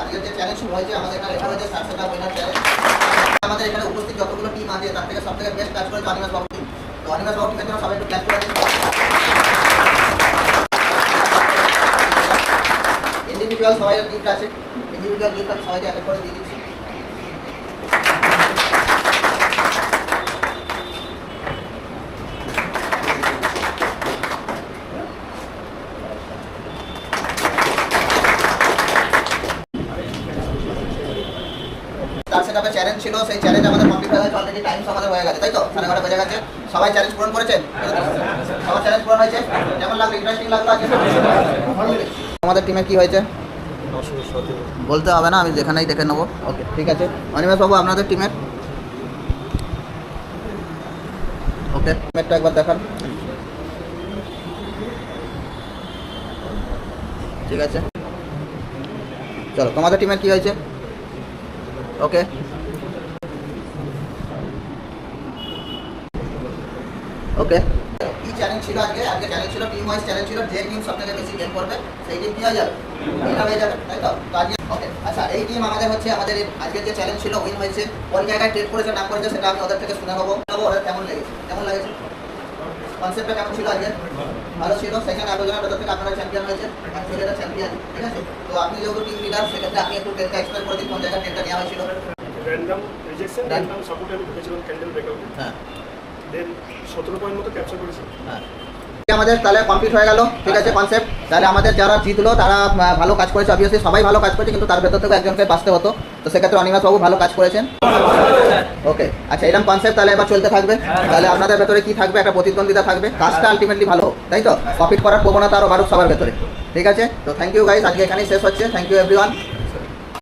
আজকে যে চ্যালেঞ্জ শুরু হয়েছে আমাদের এখানে লেখা হয়েছে সার্সেটা উইনার চ্যালেঞ্জ। আমাদের এখানে উপস্থিত যতগুলো টিম আছে তার থেকে সবথেকে বেস্ট কাজ করেছে অনিমেষ বাবু টিম। তো অনিমেষ বাবু টিমের জন্য সবাই একটু ক্লাস করে দিন। ইন্ডিভিজুয়াল সবাই গিফট আছে, ইন্ডিভিজুয়াল গিফট আমি সবাইকে এক করে দিয়ে দিচ্ছি। তার সেটা চ্যালেঞ্জ ছিল, সেই চ্যালেঞ্জ আমাদের কমপ্লিট হয়ে গেছে অলরেডি, টাইম আমাদের হয়ে গেছে, তাই তো 11:30 বেজে গেছে। সবাই চ্যালেঞ্জ পূরণ করেছেন? সবার চ্যালেঞ্জ পূরণ হয়েছে? কেমন লাগলো? ইন্টারেস্টিং লাগলো আজকে? আমাদের টিমে কি হয়েছে বলতে হবে না, আমি যেখানেই দেখে নেবো। ওকে ঠিক আছে, অনিমেষ বাবু আপনাদের টিমের ওকে টিমেরটা একবার দেখান। ঠিক আছে, চলো তোমাদের টিমের কি হয়েছে? ওকে ওকে, কি চ্যালেঞ্জ ছিল আজকে? চ্যালেঞ্জ ছিল টিম ওয়াইজ চ্যালেঞ্জ ছিল, যে টিম সবথেকে বেশি গেম করবে সেই টিম কি হয়ে যাবে, উইনার হয়ে যাবে, তাই তো? তো আজকে ওকে আচ্ছা, এই টিম আমাদের হচ্ছে আমাদের আজকের যে চ্যালেঞ্জ ছিল উইন হয়েছে। কোন জায়গায় ট্রেড করেছে না করেছে সেটা আমি ওদের থেকে শুনে নেবো। ওদের কেমন লেগেছে, কেমন লেগেছে, কনসেপ্টটা কেমন ছিল আজকে? ভালো ছিল। সেখানে আলোচনার ভেতর থেকে আপনারা চ্যাম্পিয়ন হয়েছে, ছেলেরা চ্যাম্পিয়ন, ঠিক আছে? তো আপনি যেহেতু টিম লিডার সেক্ষেত্রে আপনি একটু ট্রেডটা এক্সপ্লেন করে দিন, কোন জায়গায় ট্রেডটা নেওয়া হয়েছিল। র্যান্ডম রিজেকশন, র্যান্ডম সাপোর্ট আমি ঢুকেছিলাম ক্যান্ডেল ব্রেকআউটে। হ্যাঁ, দেন 17 পয়েন্ট মতো ক্যাপচার করেছি। হ্যাঁ, আমাদের তাহলে কমপ্লিট হয়ে গেল, ঠিক আছে কনসেপ্ট। তাহলে আমাদের যারা জিতলো তারা ভালো কাজ করেছে, অবভিয়াসলি সবাই ভালো কাজ করেছে, কিন্তু তার ভেতর থেকে একজনকে বাঁচতে হতো। তো সেক্ষেত্রে অনিমেষ বাবু ভালো কাজ করেছেন। ওকে আচ্ছা, এরকম কনসেপ্ট তাহলে এবার চলতে থাকবে। তাহলে আপনাদের ভেতরে কি থাকবে? একটা প্রতিদ্বন্দ্বিতা থাকবে, কাজটা আলটিমেটলি ভালো হোক, তাই তো? প্রফিট করার প্রবণতা আরও বাড়ুক সবার ভেতরে, ঠিক আছে? তো থ্যাংক ইউ গাইস, আজকে এখানেই শেষ হচ্ছে। Thank you everyone.